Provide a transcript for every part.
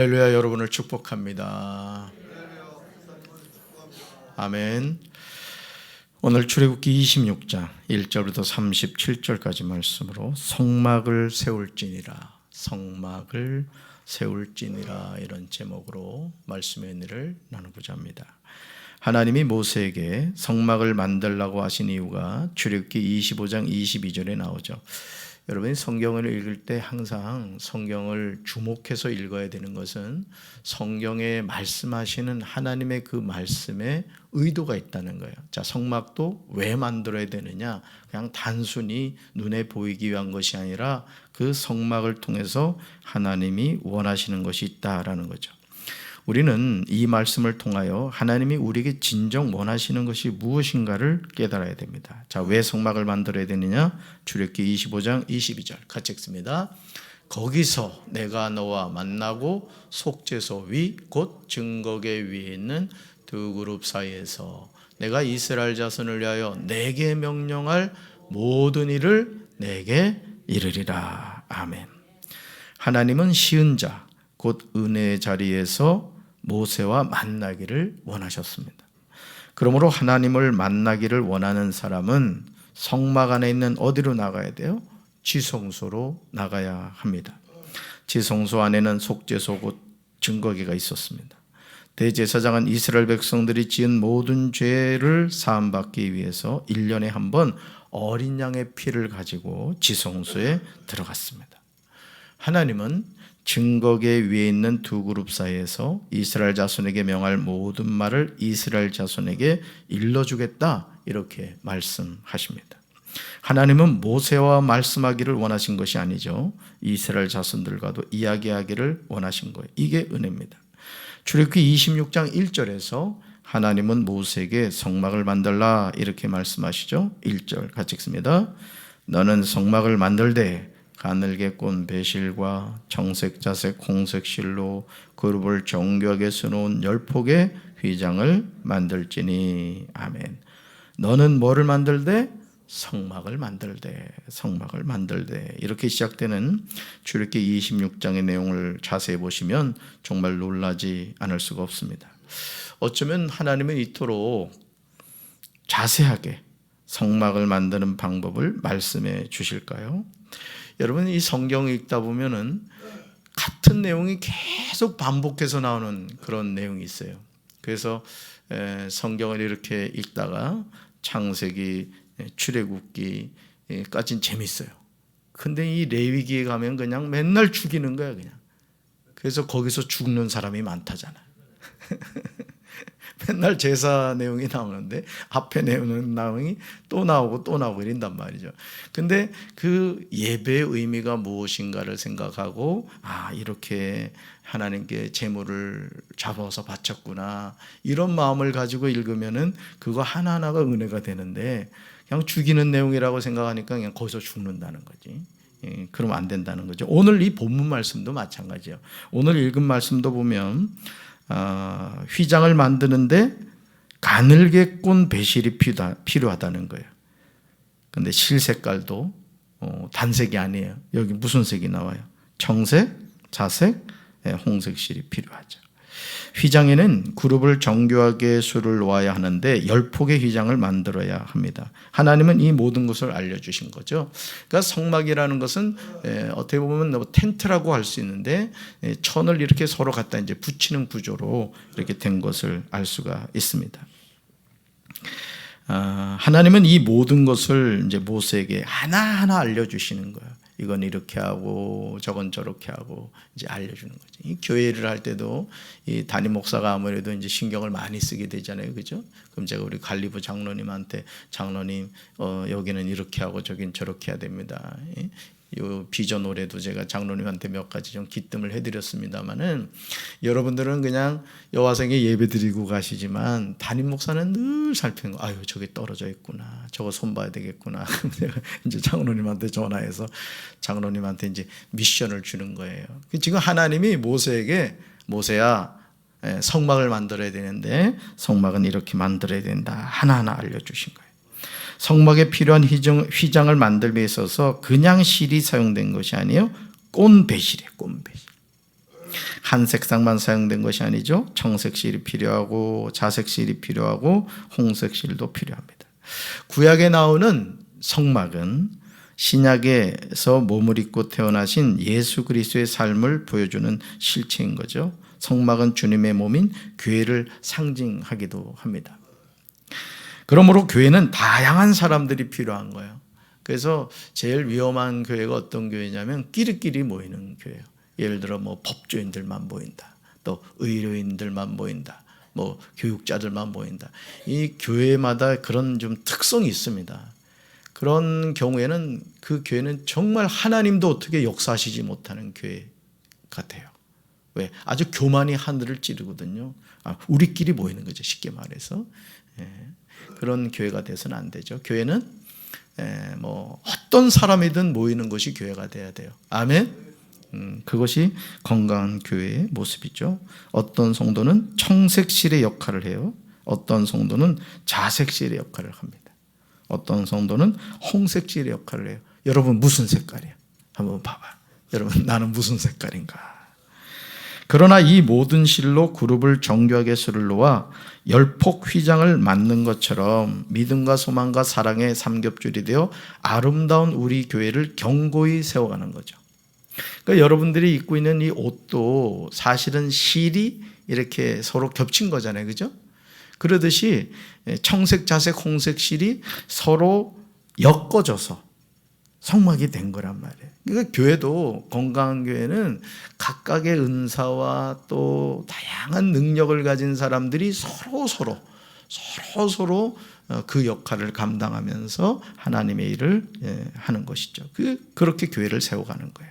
할렐루야. 여러분을 축복합니다. 아멘. 오늘 출애굽기 26장 1절부터 37절까지 말씀으로 성막을 세울지니라, 성막을 세울지니라, 이런 제목으로 말씀의 은혜를 나누고자 합니다. 하나님이 모세에게 성막을 만들라고 하신 이유가 출애굽기 25장 22절에 나오죠. 여러분이 성경을 읽을 때 항상 성경을 주목해서 읽어야 되는 것은 성경에 말씀하시는 하나님의 그 말씀에 의도가 있다는 거예요. 자, 성막도 왜 만들어야 되느냐? 그냥 단순히 눈에 보이기 위한 것이 아니라 그 성막을 통해서 하나님이 원하시는 것이 있다라는 거죠. 우리는 이 말씀을 통하여 하나님이 우리에게 진정 원하시는 것이 무엇인가를 깨달아야 됩니다. 자, 왜 성막을 만들어야 되느냐? 출애굽기 25장 22절 같이 읽습니다. 거기서 내가 너와 만나고 속죄소 위 곧 증거계 위에 있는 두 그룹 사이에서 내가 이스라엘 자손을 위하여 내게 명령할 모든 일을 내게 이르리라. 아멘. 하나님은 시은 자, 곧 은혜의 자리에서 모세와 만나기를 원하셨습니다. 그러므로 하나님을 만나기를 원하는 사람은 성막 안에 있는 어디로 나가야 돼요? 지성소로 나가야 합니다. 지성소 안에는 속죄소 곧 증거궤가 있었습니다. 대제사장은 이스라엘 백성들이 지은 모든 죄를 사함받기 위해서 1년에 한 번 어린 양의 피를 가지고 지성소에 들어갔습니다. 하나님은 증거궤 위에 있는 두 그룹 사이에서 이스라엘 자손에게 명할 모든 말을 이스라엘 자손에게 일러주겠다, 이렇게 말씀하십니다. 하나님은 모세와 말씀하기를 원하신 것이 아니죠. 이스라엘 자손들과도 이야기하기를 원하신 거예요. 이게 은혜입니다. 출애굽기 26장 1절에서 하나님은 모세에게 성막을 만들라, 이렇게 말씀하시죠. 1절 같이 읽습니다. 너는 성막을 만들되 가늘게 꼰 배실과 정색, 자색, 홍색 실로 그룹을 정교하게 서놓은 10폭의 휘장을 만들지니. 아멘. 너는 뭐를 만들되? 성막을 만들되, 성막을 만들되, 이렇게 시작되는 출애굽기 26장의 내용을 자세히 보시면 정말 놀라지 않을 수가 없습니다. 어쩌면 하나님은 이토록 자세하게 성막을 만드는 방법을 말씀해 주실까요? 여러분, 이 성경을 읽다 보면은 같은 내용이 계속 반복해서 나오는 그런 내용이 있어요. 그래서 성경을 이렇게 읽다가 창세기, 출애굽기까지는 재밌어요. 근데 이 레위기에 가면 그냥 맨날 죽이는 거야, 그냥. 그래서 거기서 죽는 사람이 많다잖아요. 맨날 제사 내용이 나오는데 앞에 내용이 또 나오고 또 나오고 이런단 말이죠. 근데 그 예배의 의미가 무엇인가를 생각하고, 이렇게 하나님께 제물을 잡아서 바쳤구나, 이런 마음을 가지고 읽으면은 그거 하나하나가 은혜가 되는데, 그냥 죽이는 내용이라고 생각하니까 그냥 거기서 죽는다는 거지. 그러면 안 된다는 거죠. 오늘 이 본문 말씀도 마찬가지예요. 오늘 읽은 말씀도 보면 휘장을 만드는데 가늘게 꼰 배실이 필요하다는 거예요. 근데 실 색깔도 단색이 아니에요. 여기 무슨 색이 나와요? 청색, 자색, 홍색 실이 필요하죠. 휘장에는 그룹을 정교하게 수를 놓아야 하는데 10폭의 휘장을 만들어야 합니다. 하나님은 이 모든 것을 알려주신 거죠. 그러니까 성막이라는 것은 어떻게 보면 텐트라고 할 수 있는데, 천을 이렇게 서로 갖다 이제 붙이는 구조로 이렇게 된 것을 알 수가 있습니다. 하나님은 이 모든 것을 이제 모세에게 하나하나 알려주시는 거예요. 이건 이렇게 하고 저건 저렇게 하고 이제 알려주는 거죠. 이 교회를 할 때도 이 담임 목사가 아무래도 이제 신경을 많이 쓰게 되잖아요, 그죠? 그럼 제가 우리 관리부 장로님한테, 장로님, 여기는 이렇게 하고 저긴 저렇게 해야 됩니다. 요 비전 올해도 제가 장로님한테 몇 가지 좀 기뜸을 해드렸습니다만은, 여러분들은 그냥 여와생에 예배 드리고 가시지만 담임 목사는 늘 살피는 거. 저게 떨어져 있구나, 저거 손봐야 되겠구나. 제가 이제 장로님한테 전화해서 장로님한테 이제 미션을 주는 거예요. 지금 하나님이 모세에게, 모세야, 성막을 만들어야 되는데 성막은 이렇게 만들어야 된다, 하나하나 알려주신 거예요. 성막에 필요한 휘장을 만들기 위해 있어서 그냥 실이 사용된 것이 아니에요. 꼰배실이에요. 꼰배실. 한 색상만 사용된 것이 아니죠. 청색실이 필요하고 자색실이 필요하고 홍색실도 필요합니다. 구약에 나오는 성막은 신약에서 몸을 입고 태어나신 예수 그리스도의 삶을 보여주는 실체인 거죠. 성막은 주님의 몸인 교회를 상징하기도 합니다. 그러므로 교회는 다양한 사람들이 필요한 거예요. 그래서 제일 위험한 교회가 어떤 교회냐면 끼리끼리 모이는 교회예요. 예를 들어 뭐 법조인들만 모인다, 또 의료인들만 모인다, 뭐 교육자들만 모인다. 이 교회마다 그런 좀 특성이 있습니다. 그런 경우에는 그 교회는 정말 하나님도 어떻게 역사하시지 못하는 교회 같아요. 왜? 아주 교만이 하늘을 찌르거든요. 우리끼리 모이는 거죠, 쉽게 말해서. 그런 교회가 돼서는 안 되죠. 교회는 뭐 어떤 사람이든 모이는 것이 교회가 돼야 돼요. 아멘. 그것이 건강한 교회의 모습이죠. 어떤 성도는 청색실의 역할을 해요. 어떤 성도는 자색실의 역할을 합니다. 어떤 성도는 홍색실의 역할을 해요. 여러분 무슨 색깔이에요? 한번 봐봐요. 여러분 나는 무슨 색깔인가? 그러나 이 모든 실로 그룹을 정교하게 수를 놓아 열폭 휘장을 만든 것처럼 믿음과 소망과 사랑의 삼겹줄이 되어 아름다운 우리 교회를 견고히 세워가는 거죠. 그러니까 여러분들이 입고 있는 이 옷도 사실은 실이 이렇게 서로 겹친 거잖아요. 그죠? 그러듯이 청색, 자색, 홍색 실이 서로 엮어져서 성막이 된 거란 말이에요. 그러니까 교회도, 건강한 교회는 각각의 은사와 또 다양한 능력을 가진 사람들이 서로 그 역할을 감당하면서 하나님의 일을 하는 것이죠. 그렇게 교회를 세워가는 거예요.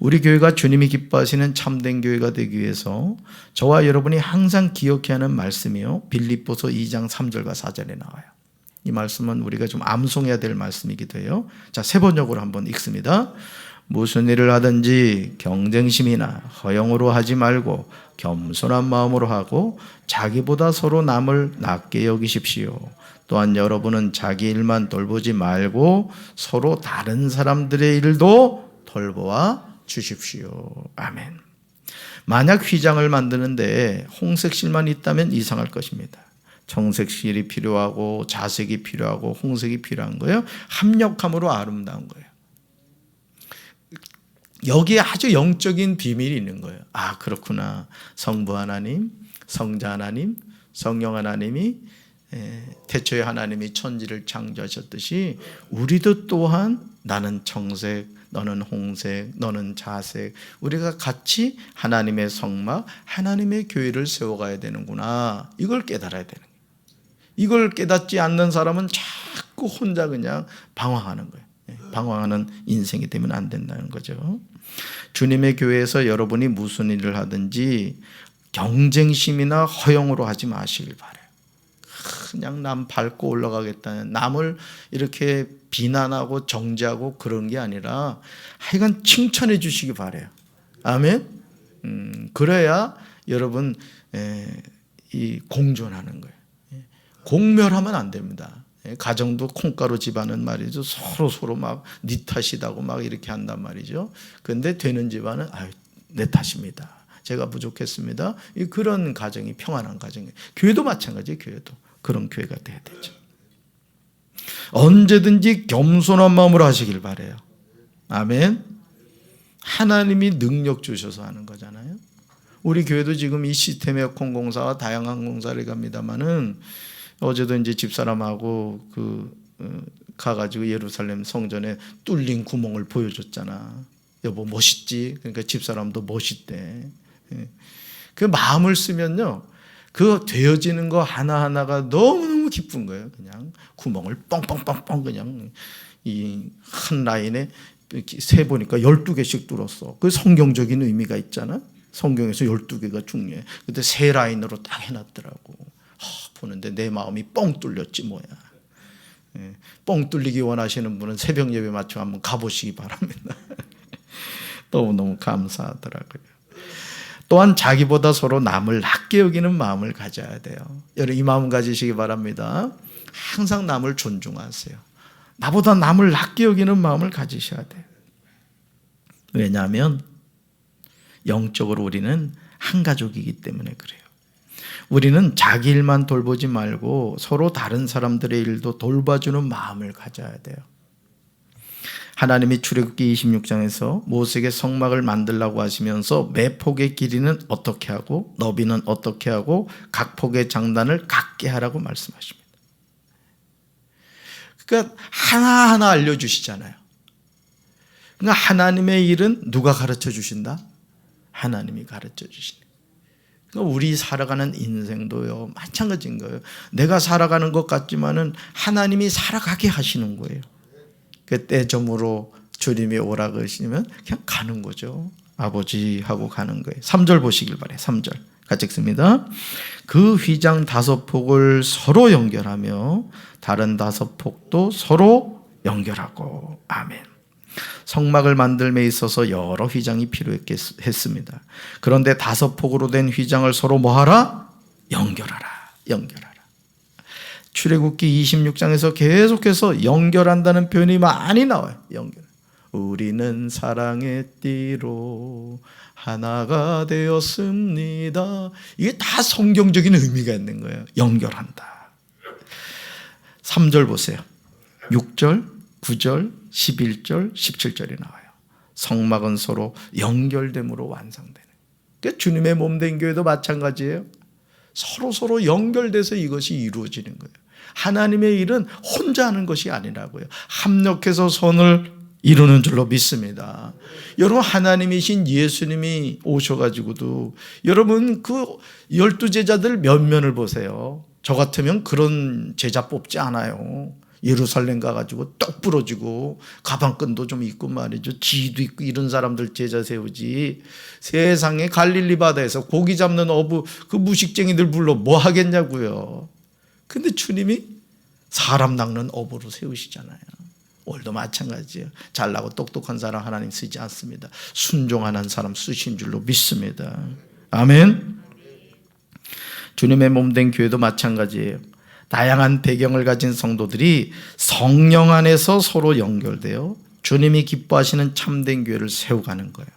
우리 교회가 주님이 기뻐하시는 참된 교회가 되기 위해서 저와 여러분이 항상 기억해야 하는 말씀이요, 빌립보서 2장 3절과 4절에 나와요. 이 말씀은 우리가 좀 암송해야 될 말씀이기도 해요. 자, 세 번역으로 한번 읽습니다. 무슨 일을 하든지 경쟁심이나 허영으로 하지 말고 겸손한 마음으로 하고 자기보다 서로 남을 낮게 여기십시오. 또한 여러분은 자기 일만 돌보지 말고 서로 다른 사람들의 일도 돌보아 주십시오. 아멘. 만약 휘장을 만드는데 홍색 실만 있다면 이상할 것입니다. 청색 실이 필요하고 자색이 필요하고 홍색이 필요한 거예요. 합력함으로 아름다운 거예요. 여기에 아주 영적인 비밀이 있는 거예요. 아, 그렇구나. 성부 하나님, 성자 하나님, 성령 하나님이 태초에 하나님이 천지를 창조하셨듯이 우리도 또한 나는 청색, 너는 홍색, 너는 자색, 우리가 같이 하나님의 성막, 하나님의 교회를 세워가야 되는구나. 이걸 깨달아야 되는 거예요. 이걸 깨닫지 않는 사람은 자꾸 혼자 그냥 방황하는 거예요. 방황하는 인생이 되면 안 된다는 거죠. 주님의 교회에서 여러분이 무슨 일을 하든지 경쟁심이나 허영으로 하지 마시길 바라요. 그냥 남 밟고 올라가겠다는, 남을 이렇게 비난하고 정죄하고 그런 게 아니라 하여간 칭찬해 주시기 바라요. 아멘. 그래야 여러분 이 공존하는 거예요. 공멸하면 안 됩니다. 가정도 콩가루 집안은 말이죠. 서로 막 네 탓이다고 막 이렇게 한단 말이죠. 그런데 되는 집안은 내 탓입니다. 제가 부족했습니다. 그런 가정이 평안한 가정이에요. 교회도 마찬가지예요. 교회도 그런 교회가 돼야 되죠. 언제든지 겸손한 마음으로 하시길 바라요. 아멘. 하나님이 능력 주셔서 하는 거잖아요. 우리 교회도 지금 이 시스템 에어컨 공사와 다양한 공사를 갑니다만은 어제도 이제 집사람하고 가가지고 예루살렘 성전에 뚫린 구멍을 보여줬잖아. 여보 멋있지? 그러니까 집사람도 멋있대. 그 마음을 쓰면요, 그 되어지는 거 하나하나가 너무너무 기쁜 거예요. 그냥 구멍을 뻥뻥뻥뻥 그냥 이 한 라인에 세 보니까 12개씩 뚫었어. 그 성경적인 의미가 있잖아. 성경에서 12개가 중요해. 근데 세 라인으로 딱 해놨더라고. 보는데 내 마음이 뻥 뚫렸지 뭐야. 뻥 뚫리기 원하시는 분은 새벽 예배 맞춰 한번 가보시기 바랍니다. 너무너무 감사하더라고요. 또한 자기보다 서로 남을 낮게 여기는 마음을 가져야 돼요. 여러분 이 마음 가지시기 바랍니다. 항상 남을 존중하세요. 나보다 남을 낮게 여기는 마음을 가지셔야 돼요. 왜냐하면 영적으로 우리는 한 가족이기 때문에 그래요. 우리는 자기 일만 돌보지 말고 서로 다른 사람들의 일도 돌봐주는 마음을 가져야 돼요. 하나님이 출애굽기 26장에서 모세에게 성막을 만들라고 하시면서 매 폭의 길이는 어떻게 하고 너비는 어떻게 하고 각 폭의 장단을 같게 하라고 말씀하십니다. 그러니까 하나하나 알려주시잖아요. 그러니까 하나님의 일은 누가 가르쳐 주신다? 하나님이 가르쳐 주신다. 그러니까 우리 살아가는 인생도요 마찬가지인 거예요. 내가 살아가는 것 같지만은 하나님이 살아가게 하시는 거예요. 그때 점으로 주님이 오라 그러시면 그냥 가는 거죠. 아버지 하고 가는 거예요. 3절 보시길 바래요. 3절 같이 읽습니다. 그 휘장 5폭을 서로 연결하며 다른 5폭도 서로 연결하고. 아멘. 성막을 만들매 있어서 여러 휘장이 필요했습니다. 그런데 5폭으로 된 휘장을 서로 뭐하라? 연결하라. 출애굽기 26장에서 계속해서 연결한다는 표현이 많이 나와요. 연결. 우리는 사랑의 띠로 하나가 되었습니다. 이게 다 성경적인 의미가 있는 거예요. 연결한다. 3절 보세요. 6절, 9절, 11절, 17절이 나와요. 성막은 서로 연결됨으로 완성되는. 그러니까 주님의 몸된 교회도 마찬가지예요. 서로 연결돼서 이것이 이루어지는 거예요. 하나님의 일은 혼자 하는 것이 아니라고요. 합력해서 선을 이루는 줄로 믿습니다. 여러분 하나님이신 예수님이 오셔가지고도 여러분 그 12제자들 면면을 보세요. 저 같으면 그런 제자 뽑지 않아요. 예루살렘 가가지고 떡 부러지고 가방끈도 좀 있고 말이죠. 지도 있고 이런 사람들 제자 세우지. 세상에 갈릴리 바다에서 고기 잡는 어부 그 무식쟁이들 불러 뭐 하겠냐고요. 근데 주님이 사람 낚는 어부로 세우시잖아요. 오늘도 마찬가지예요. 잘나고 똑똑한 사람 하나님 쓰지 않습니다. 순종하는 사람 쓰신 줄로 믿습니다. 아멘. 주님의 몸된 교회도 마찬가지예요. 다양한 배경을 가진 성도들이 성령 안에서 서로 연결되어 주님이 기뻐하시는 참된 교회를 세워가는 거예요.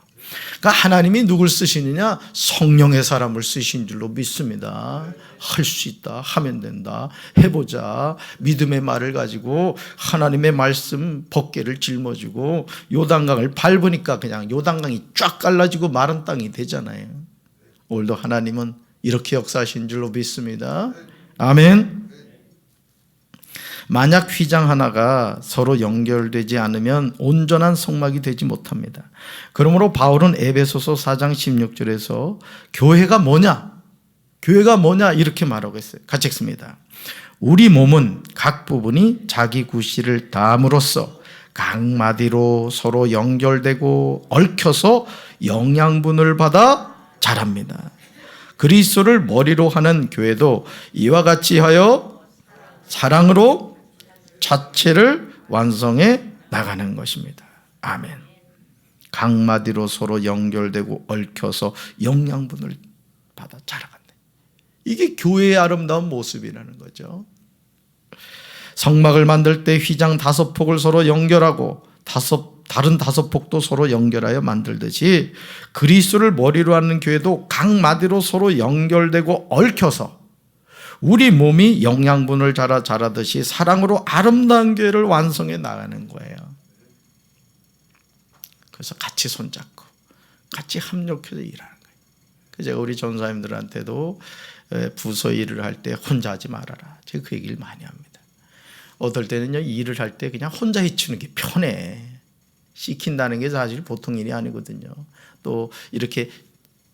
그러니까 하나님이 누굴 쓰시느냐? 성령의 사람을 쓰신 줄로 믿습니다. 할 수 있다, 하면 된다, 해보자. 믿음의 말을 가지고 하나님의 말씀 법궤를 짊어지고 요단강을 밟으니까 그냥 요단강이 쫙 갈라지고 마른 땅이 되잖아요. 오늘도 하나님은 이렇게 역사하신 줄로 믿습니다. 아멘. 만약 휘장 하나가 서로 연결되지 않으면 온전한 성막이 되지 못합니다. 그러므로 바울은 에베소서 4장 16절에서 교회가 뭐냐? 교회가 뭐냐? 이렇게 말하고 있어요. 같이 읽습니다. 우리 몸은 각 부분이 자기 구실을 다함으로써 각 마디로 서로 연결되고 얽혀서 영양분을 받아 자랍니다. 그리스도를 머리로 하는 교회도 이와 같이 하여 사랑으로 자체를 완성해 나가는 것입니다. 아멘. 각 마디로 서로 연결되고 얽혀서 영양분을 받아 자라간다. 이게 교회의 아름다운 모습이라는 거죠. 성막을 만들 때 휘장 5폭을 서로 연결하고 다른 5폭도 서로 연결하여 만들듯이 그리스도를 머리로 하는 교회도 각 마디로 서로 연결되고 얽혀서 우리 몸이 영양분을 자라듯이 사랑으로 아름다운 교회를 완성해 나가는 거예요. 그래서 같이 손잡고 같이 합력해서 일하는 거예요. 제가 우리 전사님들한테도 부서 일을 할 때 혼자 하지 말아라. 제가 그 얘기를 많이 합니다. 어떨 때는요, 일을 할 때 그냥 혼자 해치는 게 편해. 시킨다는 게 사실 보통 일이 아니거든요. 또 이렇게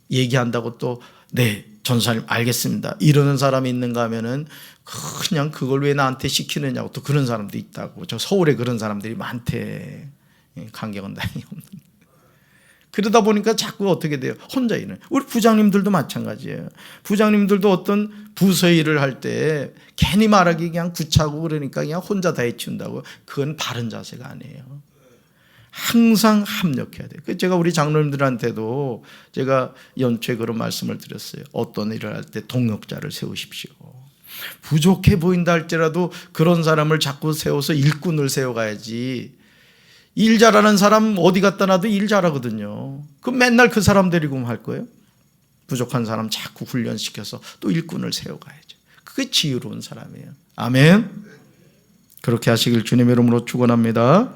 얘기한다고 또 네, 전사님 알겠습니다 이러는 사람이 있는가 하면은 그냥 그걸 왜 나한테 시키느냐고 또 그런 사람도 있다고. 저 서울에 그런 사람들이 많대. 간격은 다행히 없는. 그러다 보니까 자꾸 어떻게 돼요? 혼자 일을. 우리 부장님들도 마찬가지예요. 부장님들도 어떤 부서 일을 할 때 괜히 말하기 그냥 구차하고 그러니까 그냥 혼자 다 해치운다고. 그건 바른 자세가 아니에요. 항상 합력해야 돼요. 제가 우리 장로님들한테도 제가 연초에 그런 말씀을 드렸어요. 어떤 일을 할 때 동역자를 세우십시오. 부족해 보인다 할지라도 그런 사람을 자꾸 세워서 일꾼을 세워가야지. 일 잘하는 사람 어디 갖다 놔도 일 잘하거든요. 그럼 맨날 그 사람 데리고 할 거예요? 부족한 사람 자꾸 훈련시켜서 또 일꾼을 세워가야죠. 그게 지혜로운 사람이에요. 아멘. 그렇게 하시길 주님의 이름으로 축원합니다.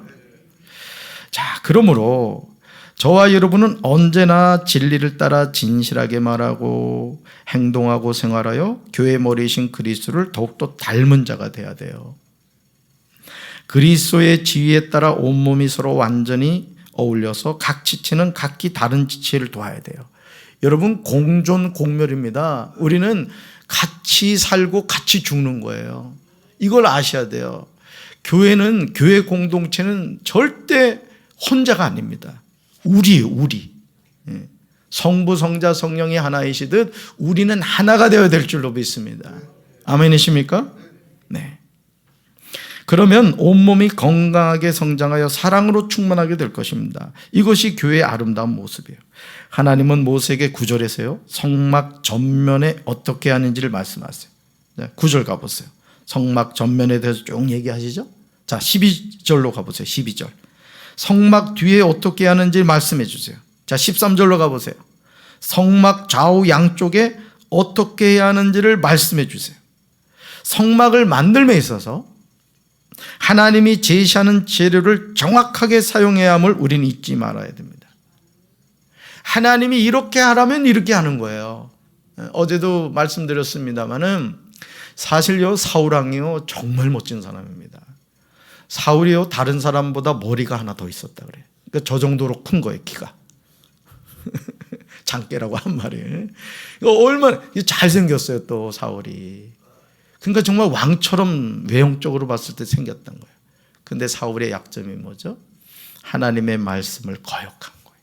자, 그러므로 저와 여러분은 언제나 진리를 따라 진실하게 말하고 행동하고 생활하여 교회 머리이신 그리스도를 더욱더 닮은 자가 돼야 돼요. 그리스도의 지위에 따라 온몸이 서로 완전히 어울려서 각 지체는 각기 다른 지체를 도와야 돼요. 여러분, 공존 공멸입니다. 우리는 같이 살고 같이 죽는 거예요. 이걸 아셔야 돼요. 교회는, 교회 공동체는 절대 혼자가 아닙니다. 우리. 성부, 성자, 성령이 하나이시듯 우리는 하나가 되어야 될 줄로 믿습니다. 아멘이십니까? 네. 그러면 온몸이 건강하게 성장하여 사랑으로 충만하게 될 것입니다. 이것이 교회의 아름다운 모습이에요. 하나님은 모세에게 9절에서요, 성막 전면에 어떻게 하는지를 말씀하세요. 9절 가보세요. 성막 전면에 대해서 쭉 얘기하시죠. 자, 12절로 가보세요. 12절. 성막 뒤에 어떻게 하는지 말씀해 주세요. 자, 13절로 가보세요. 성막 좌우 양쪽에 어떻게 해야 하는지를 말씀해 주세요. 성막을 만들며 있어서 하나님이 제시하는 재료를 정확하게 사용해야 함을 우리는 잊지 말아야 됩니다. 하나님이 이렇게 하라면 이렇게 하는 거예요. 어제도 말씀드렸습니다마는 사실요, 사울왕이요 정말 멋진 사람입니다. 사울이요 다른 사람보다 머리가 하나 더 있었다 그래요. 그러니까 저 정도로 큰 거예요, 키가. 장깨라고 한 말이에요. 얼마나 잘생겼어요, 또 사울이. 그러니까 정말 왕처럼 외형적으로 봤을 때 생겼던 거예요. 근데 사울의 약점이 뭐죠? 하나님의 말씀을 거역한 거예요.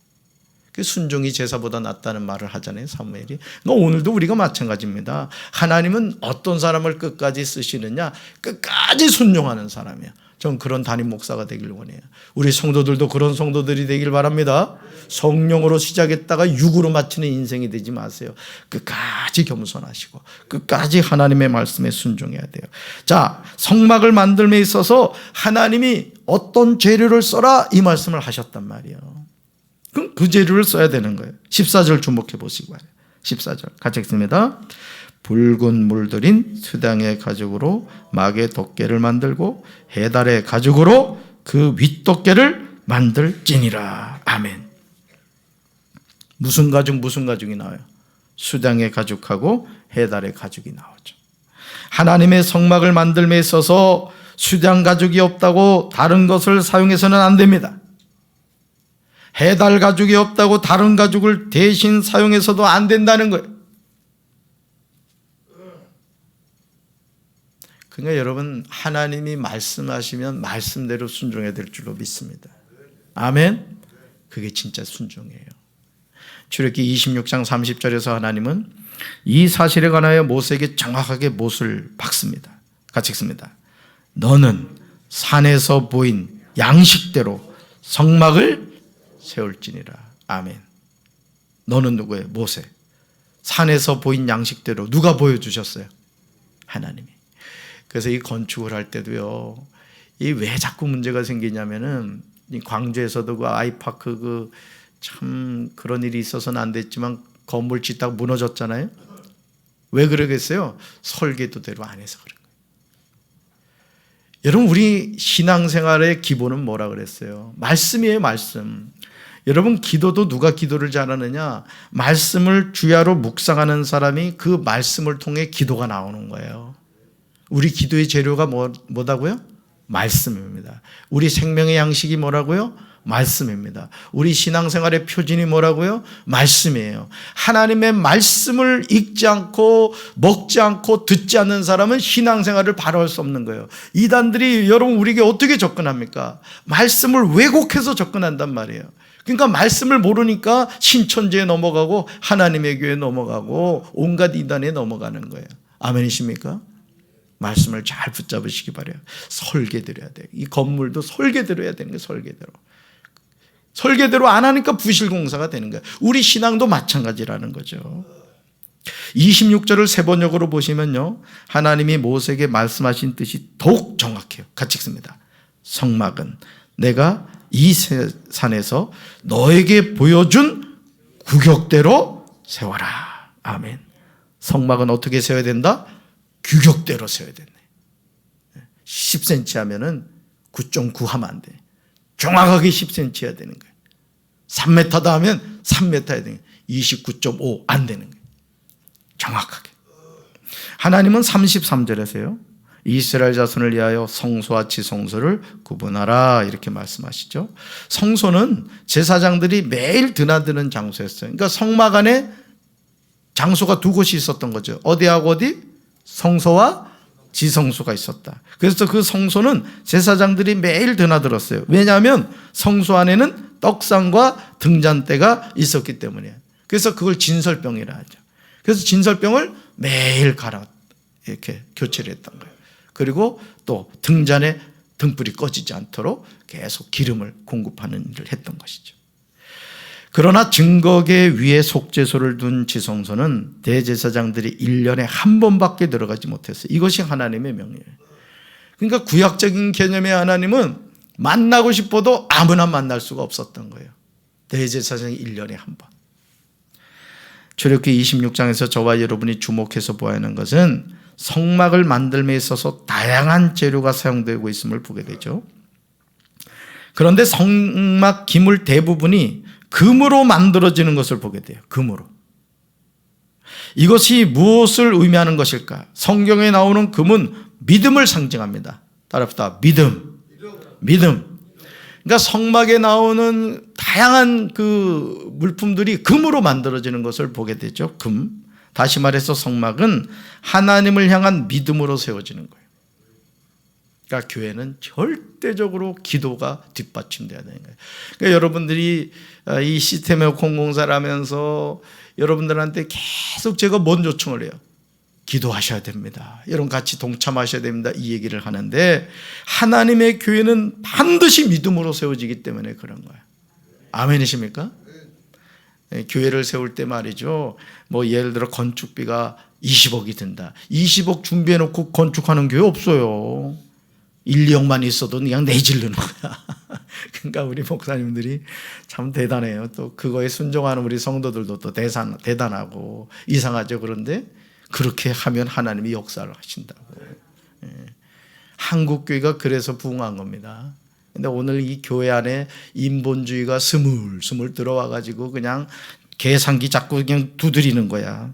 그 순종이 제사보다 낫다는 말을 하잖아요, 사무엘이. 오늘도 우리가 마찬가지입니다. 하나님은 어떤 사람을 끝까지 쓰시느냐? 끝까지 순종하는 사람이에요. 전 그런 담임 목사가 되길 원해요. 우리 성도들도 그런 성도들이 되길 바랍니다. 성령으로 시작했다가 육으로 마치는 인생이 되지 마세요. 끝까지 겸손하시고 끝까지 하나님의 말씀에 순종해야 돼요. 자, 성막을 만들며 있어서 하나님이 어떤 재료를 써라 이 말씀을 하셨단 말이에요. 그럼 그 재료를 써야 되는 거예요. 14절 주목해 보시기 바래요. 14절 같이 읽습니다. 붉은 물들인 수당의 가죽으로 막의 덮개를 만들고 해달의 가죽으로 그 윗덮개를 만들지니라. 아멘. 무슨 가죽이 나와요? 수당의 가죽하고 해달의 가죽이 나오죠. 하나님의 성막을 만들며 있어서 수당 가죽이 없다고 다른 것을 사용해서는 안 됩니다. 해달 가죽이 없다고 다른 가죽을 대신 사용해서도 안 된다는 거예요. 그러니까 여러분, 하나님이 말씀하시면 말씀대로 순종해야 될 줄로 믿습니다. 아멘. 그게 진짜 순종이에요. 출애굽기 26장 30절에서 하나님은 이 사실에 관하여 모세에게 정확하게 못을 박습니다. 같이 읽습니다. 너는 산에서 보인 양식대로 성막을 세울지니라. 아멘. 너는 누구예요? 모세. 산에서 보인 양식대로 누가 보여주셨어요? 하나님이. 그래서 이 건축을 할 때도요, 이 왜 자꾸 문제가 생기냐면은, 이 광주에서도 그 아이파크 참 그런 일이 있어서는 안 됐지만 건물 짓다가 무너졌잖아요. 왜 그러겠어요? 설계도대로 안 해서 그런 거예요. 여러분, 우리 신앙생활의 기본은 뭐라 그랬어요? 말씀이에요, 말씀. 여러분, 기도도 누가 기도를 잘하느냐? 말씀을 주야로 묵상하는 사람이 그 말씀을 통해 기도가 나오는 거예요. 우리 기도의 재료가 뭐다고요? 말씀입니다. 우리 생명의 양식이 뭐라고요? 말씀입니다. 우리 신앙생활의 표준이 뭐라고요? 말씀이에요. 하나님의 말씀을 읽지 않고 먹지 않고 듣지 않는 사람은 신앙생활을 바로 할 수 없는 거예요. 이단들이 여러분 우리에게 어떻게 접근합니까? 말씀을 왜곡해서 접근한단 말이에요. 그러니까 말씀을 모르니까 신천지에 넘어가고 하나님의 교회에 넘어가고 온갖 이단에 넘어가는 거예요. 아멘이십니까? 말씀을 잘 붙잡으시기 바라요. 설계대로 해야 돼요. 이 건물도 설계대로 해야 되는 거예요. 설계대로 안 하니까 부실공사가 되는 거예요. 우리 신앙도 마찬가지라는 거죠. 26절을 세 번역으로 보시면요, 하나님이 모세에게 말씀하신 뜻이 더욱 정확해요. 같이 읽습니다. 성막은 내가 이 산에서 너에게 보여준 규격대로 세워라. 아멘. 성막은 어떻게 세워야 된다? 규격대로 세워야 된다. 10cm 하면은 9.9 하면 안 돼. 정확하게 10cm 해야 되는 거예요. 3m다 하면 3m 해야 되는 거예요. 29.5 안 되는 거예요. 정확하게. 하나님은 33절에서요. 이스라엘 자손을 위하여 성소와 지성소를 구분하라 이렇게 말씀하시죠. 성소는 제사장들이 매일 드나드는 장소였어요. 그러니까 성막 안에 장소가 두 곳이 있었던 거죠. 어디하고 어디? 성소와 지성소가 있었다. 그래서 그 성소는 제사장들이 매일 드나들었어요. 왜냐하면 성소 안에는 떡상과 등잔대가 있었기 때문이에요. 그래서 그걸 진설병이라 하죠. 그래서 진설병을 매일 갈아 이렇게 교체를 했던 거예요. 그리고 또 등잔에 등불이 꺼지지 않도록 계속 기름을 공급하는 일을 했던 것이죠. 그러나 증거계 위에 속죄소를 둔 지성소는 대제사장들이 1년에 한 번밖에 들어가지 못했어요. 이것이 하나님의 명령이에요. 그러니까 구약적인 개념의 하나님은 만나고 싶어도 아무나 만날 수가 없었던 거예요. 대제사장이 1년에 한 번. 출애굽기 26장에서 저와 여러분이 주목해서 보아야 하는 것은 성막을 만들므에 있어서 다양한 재료가 사용되고 있음을 보게 되죠. 그런데 성막 기물 대부분이 금으로 만들어지는 것을 보게 돼요. 금으로. 이것이 무엇을 의미하는 것일까? 성경에 나오는 금은 믿음을 상징합니다. 따라합시다. 믿음. 그러니까 성막에 나오는 다양한 그 물품들이 금으로 만들어지는 것을 보게 되죠. 금. 다시 말해서 성막은 하나님을 향한 믿음으로 세워지는 거예요. 그러니까 교회는 절대적으로 기도가 뒷받침돼야 되는 거예요. 그러니까 여러분들이 이 시스템의 공공사를 하면서 여러분들한테 계속 제가 뭔 요청을 해요? 기도하셔야 됩니다. 여러분 같이 동참하셔야 됩니다. 이 얘기를 하는데 하나님의 교회는 반드시 믿음으로 세워지기 때문에 그런 거예요. 아멘이십니까? 교회를 세울 때 말이죠. 뭐 예를 들어 건축비가 20억이 든다. 20억 준비해놓고 건축하는 교회 없어요. 1, 2억만 있어도 그냥 내지르는 거야. 그러니까 우리 목사님들이 참 대단해요. 또 그거에 순종하는 우리 성도들도 또 대단하고 이상하죠. 그런데 그렇게 하면 하나님이 역사를 하신다고. 한국교회가 그래서 부흥한 겁니다. 근데 오늘 이 교회 안에 인본주의가 스물스물 들어와가지고 그냥 계산기 자꾸 그냥 두드리는 거야.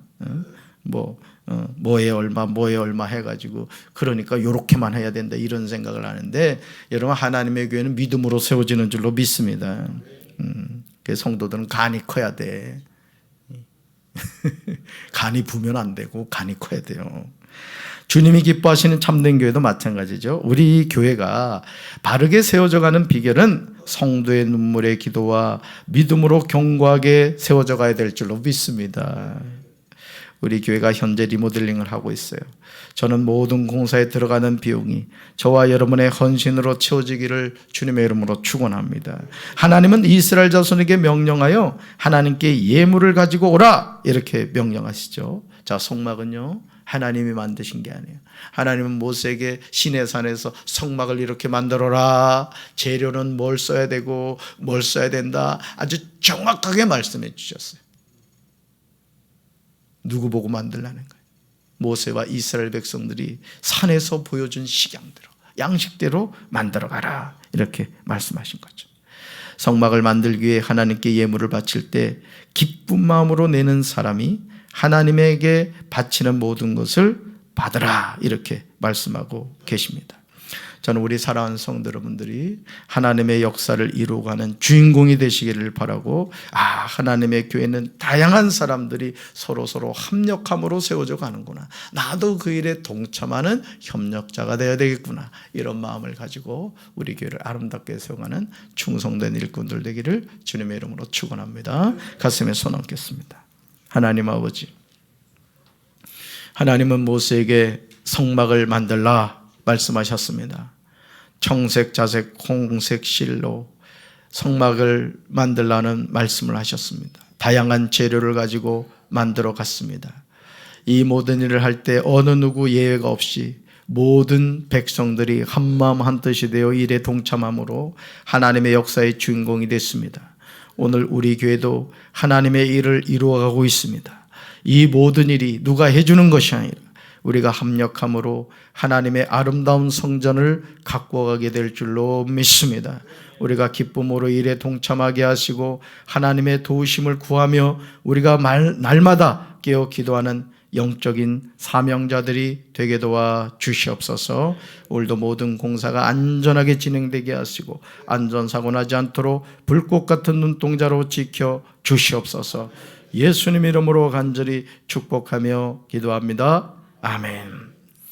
뭐에 얼마 해가지고 그러니까 요렇게만 해야 된다 이런 생각을 하는데 여러분 하나님의 교회는 믿음으로 세워지는 줄로 믿습니다. 그 성도들은 간이 커야 돼. 간이 부면 안 되고 간이 커야 돼요. 주님이 기뻐하시는 참된 교회도 마찬가지죠. 우리 교회가 바르게 세워져 가는 비결은 성도의 눈물의 기도와 믿음으로 견고하게 세워져 가야 될 줄로 믿습니다. 우리 교회가 현재 리모델링을 하고 있어요. 저는 모든 공사에 들어가는 비용이 저와 여러분의 헌신으로 채워지기를 주님의 이름으로 축원합니다. 하나님은 이스라엘 자손에게 명령하여 하나님께 예물을 가지고 오라 이렇게 명령하시죠. 자, 성막은요 하나님이 만드신 게 아니에요. 하나님은 모세에게 시내산에서 성막을 이렇게 만들어라. 재료는 뭘 써야 되고 뭘 써야 된다. 아주 정확하게 말씀해 주셨어요. 누구 보고 만들라는 거예요? 모세와 이스라엘 백성들이 산에서 보여준 식양대로 양식대로 만들어가라 이렇게 말씀하신 거죠. 성막을 만들기 위해 하나님께 예물을 바칠 때 기쁜 마음으로 내는 사람이 하나님에게 바치는 모든 것을 받으라 이렇게 말씀하고 계십니다. 저는 우리 사랑하는 성도 여러분들이 하나님의 역사를 이루어가는 주인공이 되시기를 바라고 하나님의 교회는 다양한 사람들이 서로 합력함으로 세워져 가는구나. 나도 그 일에 동참하는 협력자가 되어야 되겠구나. 이런 마음을 가지고 우리 교회를 아름답게 세워가는 충성된 일꾼들 되기를 주님의 이름으로 축원합니다. 가슴에 손 얹겠습니다. 하나님 아버지, 하나님은 모세에게 성막을 만들라 말씀하셨습니다. 청색, 자색, 홍색 실로 성막을 만들라는 말씀을 하셨습니다. 다양한 재료를 가지고 만들어 갔습니다. 이 모든 일을 할 때 어느 누구 예외가 없이 모든 백성들이 한마음 한뜻이 되어 일에 동참함으로 하나님의 역사의 주인공이 됐습니다. 오늘 우리 교회도 하나님의 일을 이루어가고 있습니다. 이 모든 일이 누가 해주는 것이 아니라 우리가 합력함으로 하나님의 아름다운 성전을 가꾸어가게 될 줄로 믿습니다. 우리가 기쁨으로 일에 동참하게 하시고 하나님의 도우심을 구하며 우리가 날마다 깨어 기도하는 영적인 사명자들이 되게 도와 주시옵소서. 오늘도 모든 공사가 안전하게 진행되게 하시고 안전사고 나지 않도록 불꽃 같은 눈동자로 지켜 주시옵소서. 예수님 이름으로 간절히 축복하며 기도합니다. 아멘.